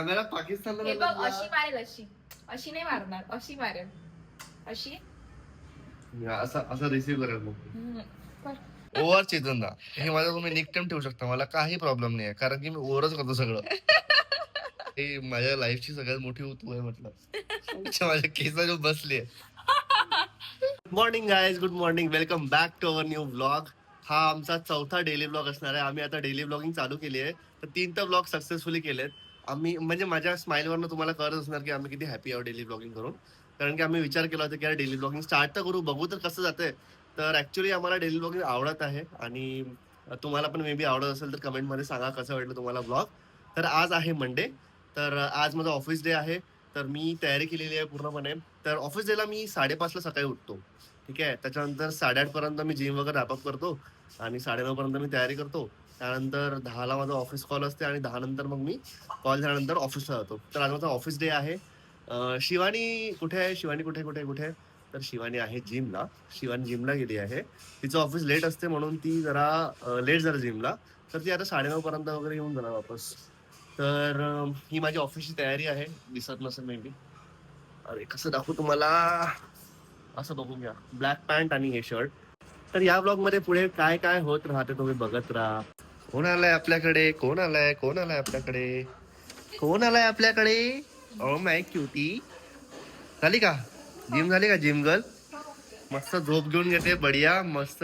Camera पाकिस्तानला हे बघ, अशी मारेल, अशी अशी नाही मारणार, अशी मारेल, अशी असं रिसीव्ह करेल मग. ओव्हर चेतनदा हे माझं तुम्ही निकटेम ठेवू शकता, मला काही प्रॉब्लेम नाही आहे, कारण की मी ओव्हरच करतो सगळं. हे माझ्या लाईफची सगळ्यात मोठी उतू आहे म्हटलं. माझ्या केसावर बसली आहे. Good morning guys, good morning, welcome back to our new blog. हा आमचा चौथा डेली ब्लॉग असणार आहे. आम्ही आता डेली ब्लॉगिंग चालू केली आहे, तर 3 तर ब्लॉग सक्सेसफुली केलेत आम्ही. म्हणजे माझ्या स्माईलवरनं तुम्हाला कळत असणार की आम्ही किती हॅपी आहोत डेली ब्लॉगिंग करून. कारण की आम्ही विचार केला होता की यार डेली ब्लॉगिंग स्टार्ट तर करू, बघू तर कसं जातंय. तर ऍक्च्युली आम्हाला डेली ब्लॉगिंग आवडत आहे आणि तुम्हाला पण मे बी आवडत असेल तर कमेंटमध्ये सांगा कसं वाटलं तुम्हाला ब्लॉग. तर आज आहे मंडे, तर आज माझा ऑफिस डे आहे. तर मी तयारी केलेली आहे पूर्णपणे. तर ऑफिस डेला मी 5:30ला सकाळी उठतो, ठीक आहे. त्याच्यानंतर 8:30 पर्यंत मी जिम वगैरे रॅपअप करतो आणि 9:30 पर्यंत मी तयारी करतो. त्यानंतर 10ला माझा ऑफिस कॉल असते आणि 10 नंतर मग मी कॉल झाल्यानंतर ऑफिसला जातो. तर आज माझा ऑफिस डे आहे. शिवानी कुठे आहे? शिवानी कुठे कुठे कुठे? तर शिवानी आहे जिमला. शिवानी जिमला गेली आहे. तिचं ऑफिस लेट असते म्हणून ती जरा लेट झालं जिमला. तर ती आता 9:30 पर्यंत वगैरे येऊन जाणार वापस. तर ही माझी ऑफिसची तयारी आहे. दिसत नसेल मे बी. अरे कसं दाखवू तुम्हाला, असं बघून घ्या, ब्लॅक पॅन्ट आणि हे शर्ट. तर या ब्लॉग मध्ये पुढे काय काय होत राहते तुम्ही बघत राहा. कोण आलाय आपल्याकडे? कोण आलाय? कोण आलाय आपल्याकडे? कोण आलाय आपल्याकडे? Oh my cutie. झाली का जिम? झाली का जिम गर्ल? मस्त झोप घेऊन घेते, बढिया मस्त.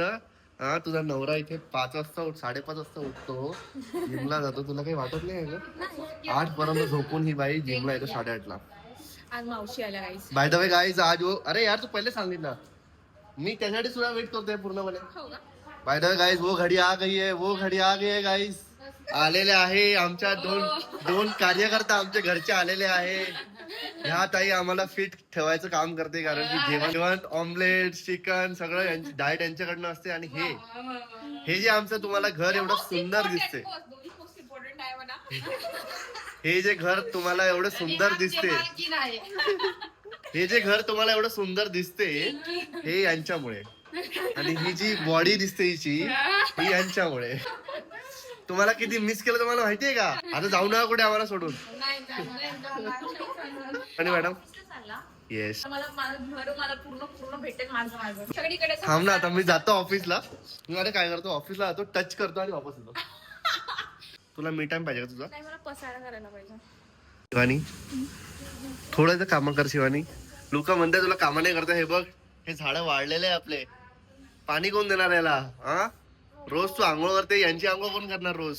हा, तुझा नवरा इथे 5 वाजता 5:30 वाजता उठतो, जिमला जातो, तुला काही वाटत नाही का? 8 पर्यंत झोपून ही बाई जिमला येतो 8:30ला. आज मावशी आल्या गाईस. बाय द वे गाईज, आज अरे यार तू पहिले सांगितलं, मी त्यासाठी सुद्धा वेट करतोय पूर्णपणे. बाय द वे गाईज, वो घडी आ गई है, वो घडी आ गई है गाईज. आलेले आहे आमच्या दोन कार्यकर्ता आमच्या घरचे आलेले आहे. ह्या ताई आम्हाला फिट ठेवायचं काम करते, कारण की जेवण ऑमलेट चिकन सगळं यांची डाएट यांच्याकडनं असते. आणि हे जे आमचं तुम्हाला घर एवढं सुंदर दिसते, हे जे घर तुम्हाला एवढं सुंदर दिसते, हे जे घर तुम्हाला एवढं सुंदर दिसते, हे यांच्यामुळे. आणि ही जी बॉडी दिसते हिची, ही यांच्यामुळे. तुम्हाला किती मिस केलं तुम्हाला माहितीये का? आता जाऊ नका कुठे आम्हाला सोडून. आणि मॅडम येस, थांब ना, आता मी जातो ऑफिसला. अरे काय करतो, ऑफिसला जातो, टच करतो आणि वापस येतो. तुला मी टाइम पाहिजे का तुझा? नाही, मला पसारा करायला पाहिजे. शिवानी थोडं काम कर. शिवानी, लोक म्हणतात तुला कामं नाही करता. हे बघ, हे झाडं वाढलेले आहे आपले, पाणी कोण देणार याला? हा, रोज तू आंघोळ करते, यांची आंघोळ कोण करणार रोज?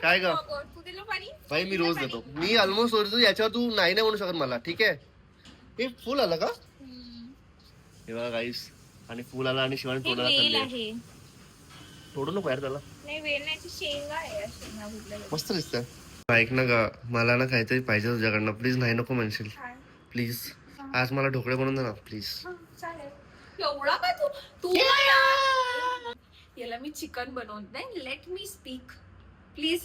काय ग भाई, मी रोज देतो. मी ऑलमोस्ट सोडतो, याच्यावर तू नाही म्हणू शकत मला, ठीक आहे. हे फुल आलं का? हे बघा गाईस, आणि फुल आला आणि शिवानी तोडायला तोडू नको यार त्याला. मस्त दिसत. ऐक ना ग, मला ना काहीतरी पाहिजे तुझ्याकडनं, प्लीज. नाही नको म्हणशील प्लीज. आज मला ढोकळे बनवून दे ना प्लीज. एवढा काय तू याला मी चिकन बनवून नाही. Let me speak please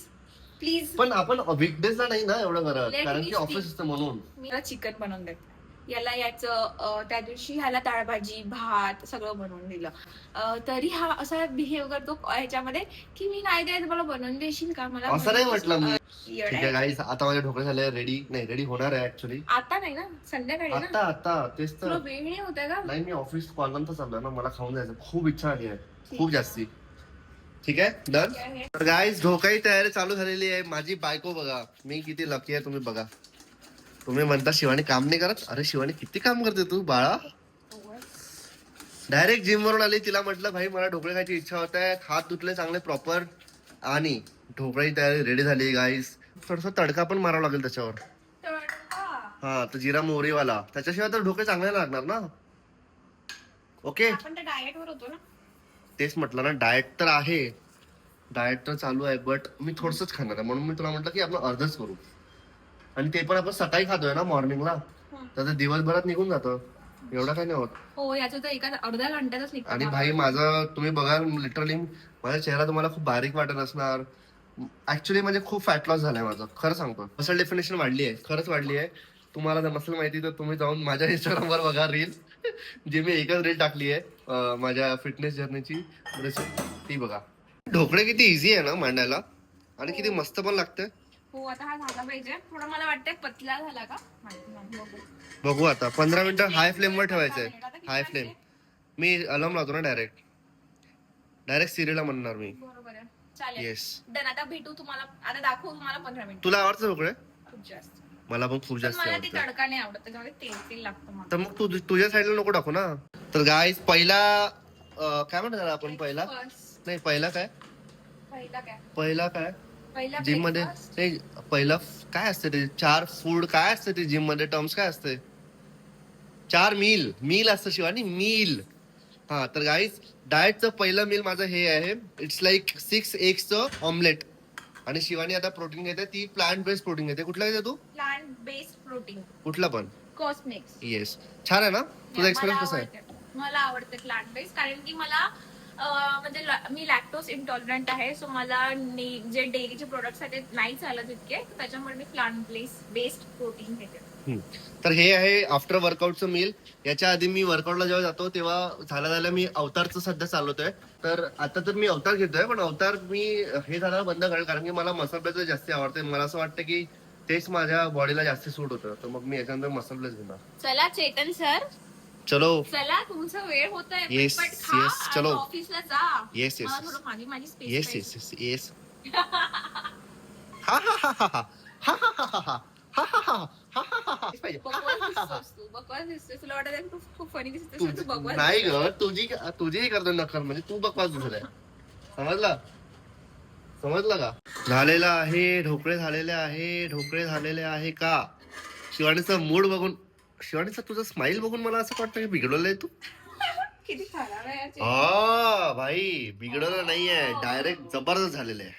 please. पण आपण वीकडेजला नाही ना एवढं करत, कारण की ऑफिस असतं म्हणून. मी चिकन बनवून देते याला. याचं त्या दिवशी ह्याला डाळभाजी भात सगळं बनवून दिलं, तरी हा असा बिहेव करतो ह्याच्यामध्ये की मी नाही द्यायचं, मला बनवून देशील का? मला असं नाही म्हटलं मी. ठीक आहे गाईस, आता माझे ढोकळे झाले, रेडी होणार आहे ऍक्च्युअली. आता नाही ना, संध्याकाळी ना. आता तेच तर. वेळ नाही होत का? नाही, मी ऑफिस कॉल नंतर चाललोय ना, मला खाऊन जायचं, खूप इच्छा आली आहे, खूप जास्ती. ठीक आहे, डन. तर गाईस, ढोकाही तयारी चालू झालेली आहे. माझी बायको बघा, मी किती लकी आहे तुम्ही बघा. तुम्ही म्हणता शिवानी काम नाही करत, अरे शिवानी किती काम करते तू बाळा. डायरेक्ट जिम वरून आली, तिला म्हटलं भाई मला ढोकळे खायची इच्छा होत आहे, हात धुतले चांगले प्रॉपर, आणि ढोकळी तयारी रेडी झाली गाईस. थोडस तडका पण मारावा लागेल त्याच्यावर. हा, तो जिरा मोहरीवाला, त्याच्याशिवाय तर ढोकळे चांगले लागणार ना. ओके, आपण तर डाएट वर होतो ना. तेच म्हटलं ना, डाएट तर आहे, डाएट तर चालू आहे, बट मी थोडंच खाणार आहे, म्हणून मी तुला म्हटलं की आपण अर्धच करू. आणि ते पण आपण सकाळी खातोय ना मॉर्निंगला, तर ते दिवसभरात निघून जातं, एवढं काही नाही होत. हो, याचं तर एका अर्ध्या घंट्यातच निघतं. आणि भाई माझं तुम्ही बघाल, लिटरली माझा चेहरा तुम्हाला खूप बारीक वाटत असणार. ऍक्च्युली म्हणजे खूप फॅट लॉस झालाय माझं, खरं सांगतो. मसल डेफिनेशन वाढली आहे, खरंच वाढली आहे. तुम्हाला जर नसेल माहिती तर तुम्ही जाऊन माझ्या इंस्टाग्रामवर बघा रील, जी मी एकच रील टाकली आहे माझ्या फिटनेस जर्नीची, ती बघा. ढोकळे किती इझी आहे ना मांडायला, आणि किती मस्त पण लागते. हो आता हा झाला पाहिजे. थोडा मला वाटतंय पतला झाला का माहिती नाही, बघू. बघू आता 15 मिनिटं हाय फ्लेम वर ठेवायचंय. आता किती हाय फ्लेम. वाजले? मी अलार्म लावतो ना डायरेक्ट सिरियलला म्हणणार मी. बरोबर आहे, चालेल. येस. डन. आता भेटू तुम्हाला, आता दाखवू तुम्हाला 15 मिनिट. तुला आवडतं ढोकळे? खूप जास्त. मला पण खूप पण जास्त मला ती आवडतं. तडका नाही आवडत, त्याच्यामध्ये तेल तेल लागतं मला. तर मग तू तुझ्या साईडला नको टाकू ना. तर गाईज पहिला काय म्हणतात त्याला आपण पहिला First. नाही पहिला काय पहिला काय? पहिला काय पहिला जिम मध्ये breakfast. नाही पहिला काय असते ते 4 फूड काय असते ते जिम मध्ये टर्म्स काय असते 4 मील असतं शिवानी मील. हा तर गाईज डाएटचं पहिलं मील माझं हे आहे. इट्स लाईक 6 एग्सचं ऑमलेट. आणि शिवानी आता प्रोटीन घेते ती प्लांट बेस्ड प्रोटीन घेते. कुठला घेते तू? Plant based protein. कुठला पण? कॉस्मिक्स. येस. छान आहे ना तुझा एक्सपिरियन्स कसा आहे? मला आवडते प्लांट बेस्ड, कारण की मला म्हणजे मी लॅक्टोज इंटॉलरंट आहे. सो मला जे डेअरीचे प्रोडक्ट्स आहेत ते नाही चालत इतके, त्याच्यामुळे मी प्लांट बेस्ड प्रोटीन घेते. तर हे आहे आफ्टर वर्कआउटचं मील. याच्या आधी मी वर्कआउटला जेव्हा जातो तेव्हा झाल्या मी अवतारचं सध्या चालवतोय. तर आता तर मी अवतार घेतोय, पण अवतार मी हे झालं बंद करेल, कारण की मला मसल प्लेस जास्त आवडते. मला असं वाटतं की तेच माझ्या बॉडीला जास्त सूट होतं. तर मग मी याच्यानंतर मसल प्लेस घेणार. चला चेतन सर, चलो. चला तुमचा वेळ होतोय. Yes, पटपट खा yes, आणि चलो. ऑफिसला जा. येस मला थोडं माझी space yes yes yes yes हा हा हा हा हा हा हा हा हा हा हा हा हा हा. बकवास दिसतोस. तुला वाटत तू खूप फनी दिसतोस, तू बकवास नाही दिसतोस. ग तुझीही करतो नक्कल, म्हणजे तू बकवास दिसत आहे. समजला का? झालेला आहे ढोकळे झालेले आहे का? शिवानीचा मूड बघून, शिवानीचा तुझा स्माइल बघून मला असं वाटतं की बिघडवलंय आहे तू. किती खराब आहे यार चेतन. हा भाई बिघडवलं नाहीये, डायरेक्ट जबरदस्त झालेलं आहे.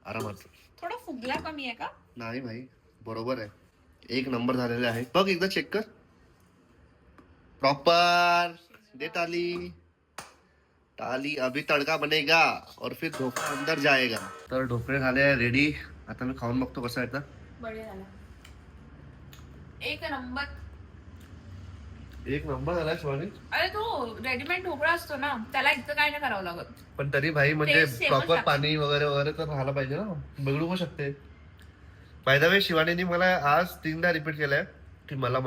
आरामात. थोडा फुगला कमी आहे का? नाही भाई बरोबर आहे, 1 नंबर झालेला आहे. बघ एकदा चेक कर प्रॉपर. दे ताली अभी तड़का बनेगा और फिर ढोकळा अंदर जाएगा. तर ढोकळे झाले रेडी. आता मी खाऊन बघतो कसं आहे. बढिया झाला, 1 नंबर. 1 नंबर झाला शिवानी. अरे तो रेडीमेड ढोकळा असतो ना, त्याला इतकं काय नाही करावं लागत. पण तरी भाई म्हणजे Taste same प्रॉपर च पाणी वगैरे तर राहायला पाहिजे ना, बिघडू पण शकते. बाय द वे शिवानीने मला आज 3दा रिपीट केलंय की मला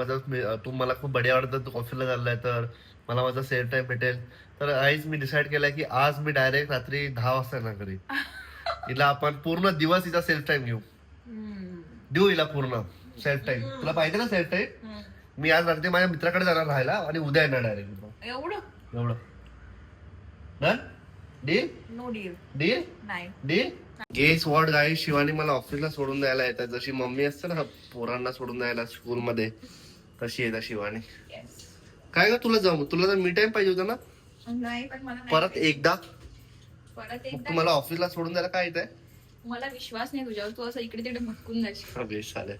तू मला खूप बढिया आवडतं, तू ऑफिसला चाललाय तर मला माझा सेफ टाइम भेटेल. तर आईच मी डिसाईड केलंय की आज मी डायरेक्ट रात्री 10 वाजता येणार घरी. हिला आपण पूर्ण दिवस हिचा सेल्फ टाइम देऊ हिला पूर्ण सेल्फ टाइम. तुला पाहिजे ना सेल्फ टाइम? मी आज रात्री माझ्या मित्राकडे जाणार राहायला आणि उद्या येणार डायरेक्ट. एवढं done. Deal. No deal. Deal नाही deal. Guess what guys, Shivani मला ऑफिसला सोडून द्यायला येतात. जशी मम्मी असते ना पोरांना सोडून द्यायला स्कूलमध्ये, तशी येतात शिवानी. काय ग तुला तर मी टाइम पाहिजे होता ना. नाही पण मला परत एकदा परत तुम्हाला ऑफिसला सोडून द्यायला काय येत मला विश्वास नाही तुझ्यावर, तू असं इकडे तिकडे भटकून जाशील.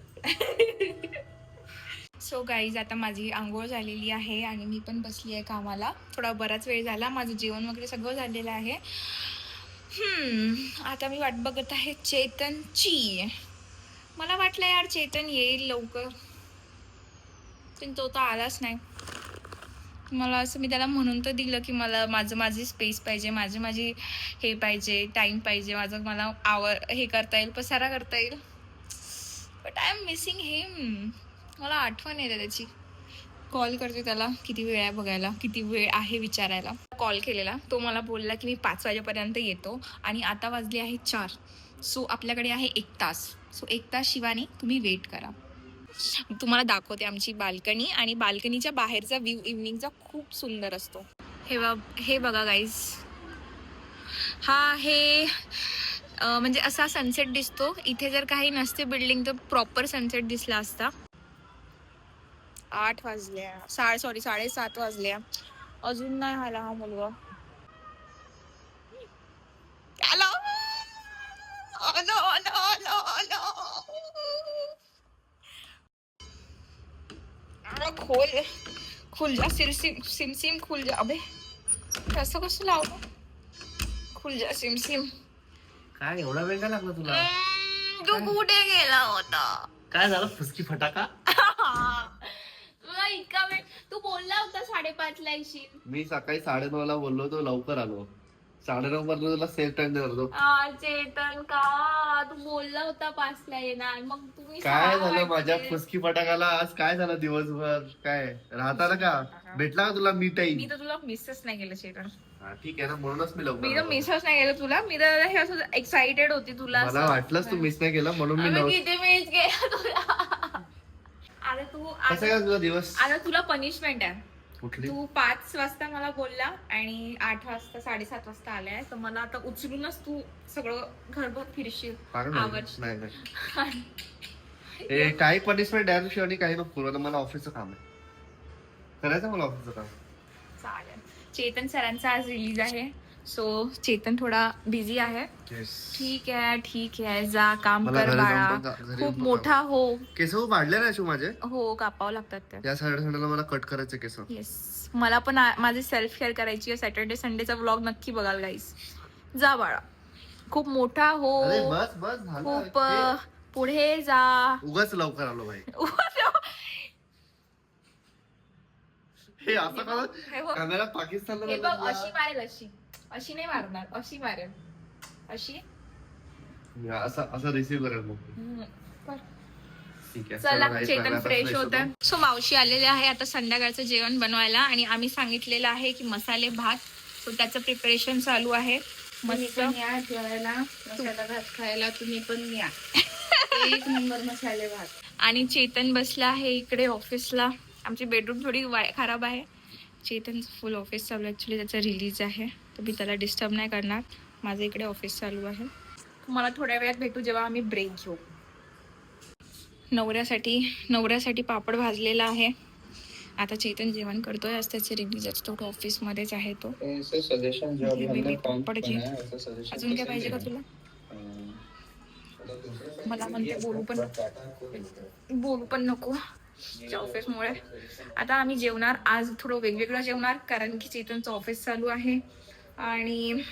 सो गाईज आता माझी आंघोळ झालेली आहे आणि मी पण बसली आहे कामाला. थोडा बराच वेळ झाला, माझं जेवण वगैरे सगळं झालेलं आहे. आता मी वाट बघत आहे चेतनची. मला वाटलं यार चेतन येईल लवकर, पण तो तर आलाच नाही. मला असं मी त्याला म्हणून तर दिलं की मला माझी स्पेस पाहिजे, माझी हे पाहिजे, टाइम पाहिजे, मला हे करता येईल, पसारा करता येईल. बट आय एम मिसिंग हिम. मला आठवण येते त्याची. कॉल करते त्याला, किती वेळ आहे बघायला, किती वेळ आहे विचारायला. कॉल केलेला, तो मला बोलला की मी 5 वाजेपर्यंत येतो आणि आता वाजले आहे 4. सो आपल्याकडे आहे 1 तास. सो 1 तास शिवानी तुम्ही वेट करा. तुम्हाला दाखवते आमची बाल्कनी, आणि बाल्कनीच्या बाहेरचा व्ह्यू इव्हनिंगचा खूप सुंदर असतो. हे बघा गाईज, हा हे म्हणजे असा सनसेट दिसतो. इथे जर काही नसते बिल्डिंग तर प्रॉपर सनसेट दिसला असता. 8 वाजल्या, 7:30 वाजल्या, अजून नाही आला हा मुलगा. खुल जा सिम खुल जा. अबे कसं लावलं? खुल जा सिम. काय एवढा वेळ काय लागला तुला? तू कुठे गेला होता? काय झालं फुसकी फटाका? तुला इतका वेळ तू बोलला होता 5:30 ला येशील. मी सकाळी 9:30 बोललो तो लवकर आलो. 9:30 पर्यंत तुला सेफ टाइम देणार होतो. चेतन का तू बोलला होता 5ला येणार, मग तुम्ही काय 6 झालं माझ्या वाजले. फुसकी फटाकाला? आज काय झालं दिवसभर? काय राहताना का भेटला का तुला मी टाईम? मी तर तुला मिसच नाही केलं चेतन. ठीक आहे ना, म्हणूनच मी मी तर लवकर मिसच नाही केलं तुला. मी तर हे असं एक्साइटेड होती तुला. मला वाटलंच तू मिस नाही केलं म्हणून मी आम्ही किती मिस केलं तुला. अरे तू कसं काय तुझा दिवस? आता तुला पनिशमेंट आहे. कुठली? तू 5 वाजता मला बोलला आणि 8 वाजता 7:30 वाजता आलाय, तर मला आता उचलूनच तू सगळं घरभर फिरशील. आवडशील. नाही नाही हे काही पनिशमेंट द्या दिवशी आणि काही नको. आता मला ऑफिसचं काम आहे, करायचं मला ऑफिसचं काम. चालेल. चेतन सरांचा आज रिलीज आहे, सो चेतन थोडा बिझी आहे. ठीक आहे जा काम मला कर घरी बाळा. जाऊन पण घरी खूप पण मोठा हो. केस वाढले ना शिव माझे? हो कापावं लागतात ते. या संडेला मला कट करायचे केस. येस, मला पण माझी सेल्फ केअर करायची आहे. सॅटर्डे संडेचा व्लॉग नक्की बघाल गाईस. जा बाळा, खूप मोठा हो. अरे बस बस झालं. खूप पुढे जा. उगाच लवकर आलो भाई. हे असं का हे बघ. कॅमेरा पाकिस्तानला हे बघ, अशी मारेल, अशी नाही मारणार, अशी मारेल, अशी. असं रिसीव्ह करेल मग. ठीक आहे, चला guys, चेतन आता फ्रेश fresh होत. सो मावशी आलेले आहे आता संध्याकाळचं जेवण बनवायला, आणि आम्ही सांगितलेलं आहे की मसाले भात. सो त्याचं प्रिपरेशन चालू आहे. मस्त या जेवायला मसाला भात खायला तुम्ही पण या. एक नंबर मसाले भात. आणि चेतन बसला आहे इकडे ऑफिसला. आमची बेडरूम थोडी खराब आहे. चेतनचं फुल ऑफिस चालू आहे. ॲक्च्युली त्याचं रिलीज आहे, तर मी त्याला डिस्टर्ब नाही करणार. माझं इकडे ऑफिस चालू आहे. मला थोड्या वेळात भेटू जेव्हा आम्ही ब्रेक घेऊ. नवऱ्यासाठी पापड भाजलेला आहे. आता चेतन जेवण करतोय. आज त्याचे रिलीज आहे, तो ऑफिसमध्येच आहे. तो पापड घे. अजून काय पाहिजे का तुला? मला म्हणते बोलू पण नको ऑफिसमुळे. आता आम्ही जेवणार आज, थोडं वेगवेगळं जेवणार, कारण की चेतनचं ऑफिस चालू आहे आणि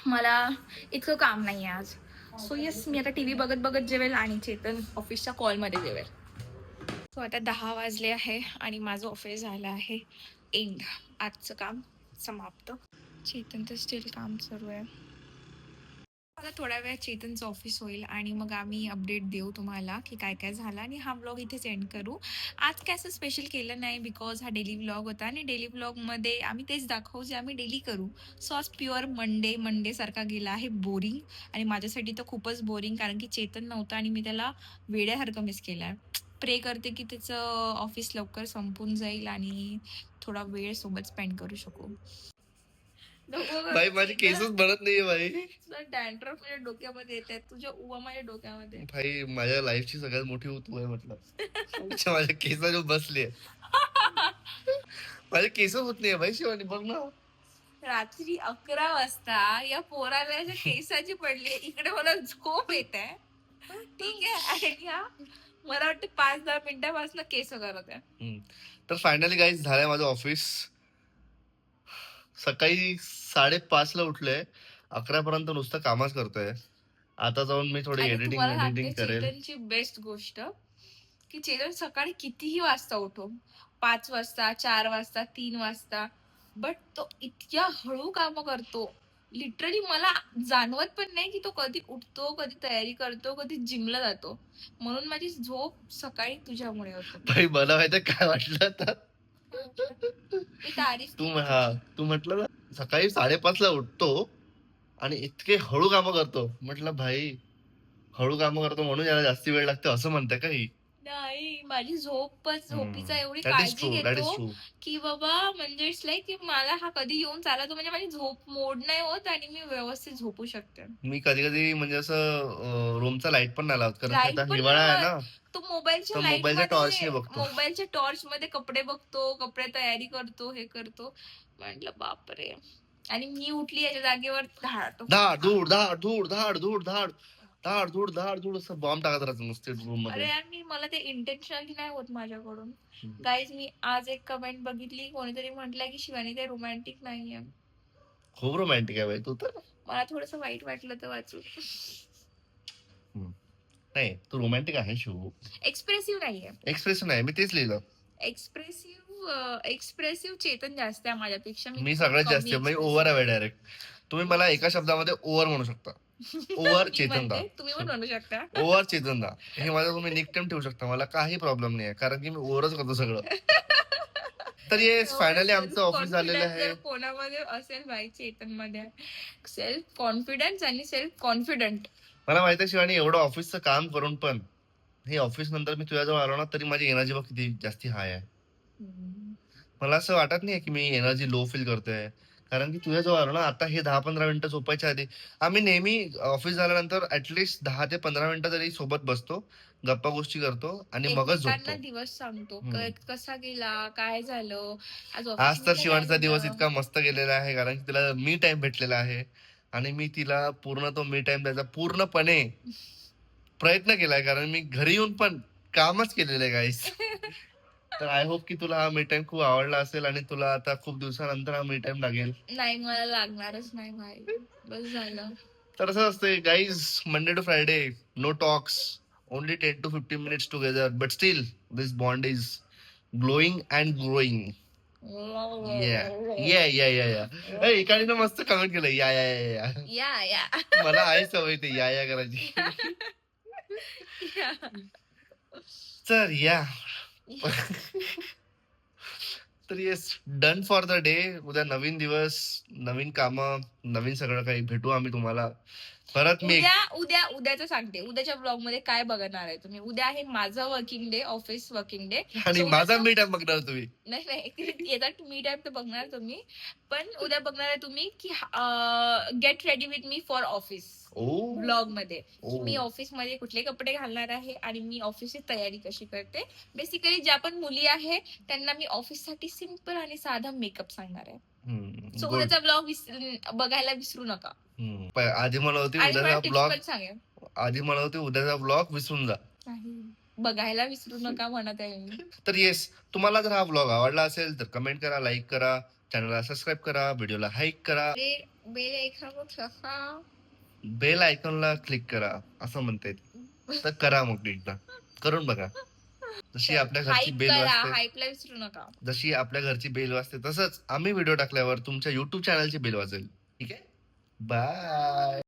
मला इतकं काम नाही आहे आज. सो येस, मी आता टीव्ही बघत बघत जेवेल आणि चेतन ऑफिसच्या कॉलमध्ये जेवेल. सो आता 10 वाजले आहे आणि माझं ऑफिस झालं आहे एंड. आजचं काम समाप्त. चेतनचं स्टील काम सुरू आहे. आता थोड्या वेळात चेतनचं ऑफिस होईल आणि मग आम्ही अपडेट देऊ तुम्हाला की काय काय झालं, आणि हा ब्लॉग इथेच एंड करू. आज काय असं स्पेशल केलं नाही, बिकॉज हा डेली व्लॉग होता आणि डेली व्लॉगमध्ये आम्ही तेच दाखवू जे आम्ही डेली करू. सो आज प्युअर मंडे सारखा गेला आहे, बोरिंग. आणि माझ्यासाठी तर खूपच बोरिंग, कारण की चेतन नव्हता आणि मी त्याला वेड्यासारखं मिस केलं आहे. प्रे करते की त्याचं ऑफिस लवकर संपून जाईल आणि थोडा वेळ सोबत स्पेंड करू शकू. भाई माझे केसच बनत नाहीये भाई. डॅन्ड्रफ माझ्या डोक्यामध्ये येत आहेत, तुझ्या उवा माझ्या डोक्यामध्ये. भाई माझ्या लाईफची सगळ्यात मोठी तू आहे म्हटलं. माझ्या केसाला बसली माझे केस होत नाही भाई. शिवानी बघ ना, रात्री 11 वाजता या पोराला केसाची पडली. इकडे मला झोप येत आहे, ठीक आहे, आणि हा मला वाटतं 5-10 मिनिटापासून केस करत आहे. तर फायनली गाईज झालंय माझं ऑफिस. सकाळी 5:30 उठलोय, 11 पर्यंत नुसतं कामच करतोय. आता जाऊन मी थोडी एडिटिंग करेल. चेतनची बेस्ट गोष्ट की चेतन सकाळी कितीही वाजता उठो, 5 वाजता, 4 वाजता, 3 वाजता, बट तो इतक्या हळू काम करतो. लिटरली मला जाणवत पण नाही की तो कधी उठतो, कधी तयारी करतो, कधी जिमला जातो. म्हणून माझी झोप सकाळी तुझ्यामुळे होते. भाई मला माहिती काय वाटलं आता, तू म्हटलं ना सकाळी 5:30 उठतो आणि इतके हळू कामं करतो. म्हटलं भाई हळू कामं करतो म्हणून याला जास्ती वेळ लागतो असं म्हणते का ही? नाही, माझी झोपीचा एवढी काळजी घेतो की बाबा, म्हणजे इट्स लाईक की मला हा कधी येऊन चालतो, म्हणजे माझी झोप मोड नाही होत आणि मी व्यवस्थित झोपू शकते. मी कधी म्हणजे असं रूमचा लाईट पण नाही लावत, कारण हिवाळा आहे ना. तो मोबाईलच्या टॉर्च मध्ये कपडे बघतो, कपडे तयारी करतो, हे करतो. म्हटलं बापरे. आणि मी उठली याच्या जागेवर धाड धूड धाड धूड धाड धूड धाड धाड धूड धाड धूड असं बॉम्ब टाकत राहतो नुसते रूम मध्ये. अरे मला ते इंटेन्शनली नाही होत माझ्याकडून. गाईज, मी आज एक कमेंट बघितली, कोणीतरी म्हटलंय की शिवानी ते रोमॅन्टिक नाहीये. खूप रोमॅन्टिक आहे बाई तू तर. मला थोडस वाईट वाटलं तर वाचून. नाही, तू रोमॅन्टिक आहे शिव. एक्सप्रेसिव्ह नाही, मी तेच लिहिलं. एक्सप्रेसिव्ह चेतन जास्त आहे माझ्यापेक्षा. मी सगळ्यात जास्त, मी ओव्हर आहे डायरेक्ट. तुम्ही मला एका शब्दामध्ये ओव्हर म्हणू शकता. ओव्हर मी चेतन दा. म्हणते, तुम्ही पण म्हणू शकता. ओव्हर चेतन दा हे माझं तुम्ही निकनेम ठेवू शकता. मला काही प्रॉब्लेम नाही कारण की मी ओव्हरच करतो सगळं. तर येस फायनली आमचं ऑफिस झालेलं आहे. जर कोणामध्ये असेल भाई चेतन मध्ये सेल्फ कॉन्फिडन्स आणि सेल्फ कॉन्फिडंट. मला माहिती आहे शिवानी एवढं ऑफिसचं काम करून पण हे ऑफिस नंतर मी तुझ्याजवळ आलो ना तरी माझी एनर्जी बघ किती जास्ती हाय आहे. मला असं वाटत नाही की मी एनर्जी लो फील करतोय कारण की तुझ्याजवळ आलो ना आता हे 10-15 मिनिटं झोपायच्या आधी आम्ही नेहमी ऑफिस झाल्यानंतर ऍटलीस्ट 10 ते 15 मिनिटं तरी सोबत बसतो, गप्पा गोष्टी करतो आणि मगच एकमेकांना झोपतो. दिवस सांगतो हम्म. कसा गेला, काय झालं आज तर ऑफिसमध्ये काय शिवानीचा दिवस झालं. इतका मस्त गेलेला आहे कारण की तिला मी टाइम भेटलेला आहे आणि मी तिला पूर्ण तो मी टाइम द्यायचा पूर्णपणे प्रयत्न केलाय कारण मी घरी येऊन पण कामच केलेलं आहे गाईस. तर आय होप की तुला हा मी टाइम खूप आवडला असेल आणि तुला आता खूप दिवसानंतर हा मी टाइम लागेल. नाही मला लागणारच नाही भाई, बस झालं. तर असं असते guys, Monday to Friday no talks, only 10 to 15 minutes together but still this bond is glowing and growing. एकाने ना मस्त कमेंट केलं या या या या. या या मला आहे सवय ते या या करायची. या. तर या तर yes done for the day. उद्या नवीन दिवस, नवीन कामं, नवीन सगळं काही भेटू आम्ही तुम्हाला परत. मी उद्याचं सांगते, उद्याच्या ब्लॉग मध्ये काय बघणार आहे तुम्ही. उद्या आहे माझं working day, office working day. आणि माझा मी टाइम बघणार तुम्ही. नाही याचा मी टाइम तर बघणार तुम्ही, पण उद्या बघणार आहे तुम्ही की get ready with me for office blog मध्ये. मी ऑफिस मध्ये कुठले कपडे घालणार आहे आणि मी ऑफिसची तयारी कशी करते. बेसिकली ज्या पण मुली आहे त्यांना मी ऑफिस साठी सिंपल आणि साधा मेकअप सांगणार आहे. सो उद्याचा ब्लॉग बघायला विसरू नका. आधी मला होती आणि उद्याचा मला टिप्स ब्लॉग, पण सांगेल. आधी मला होती उद्याचा ब्लॉग विसरून जा. नाही, बघायला विसरू नका म्हणत आहे मी. तर येस, तुम्हाला जर हा ब्लॉग आवडला असेल तर कमेंट करा, लाईक करा, चॅनलला सबस्क्राईब करा, व्हिडिओला हाईक करा, बेल आयकॉनला क्लिक करा असं म्हणते. तर करा मग एकदा करून बघा. जशी आपल्या घरची बेल वाजते, हाईपला विसरू नका. जशी आपल्या घरची बेल वाजते तसंच आम्ही व्हिडिओ टाकल्यावर तुमच्या युट्यूब चॅनलची बेल वाजेल. ठीक आहे, बाय.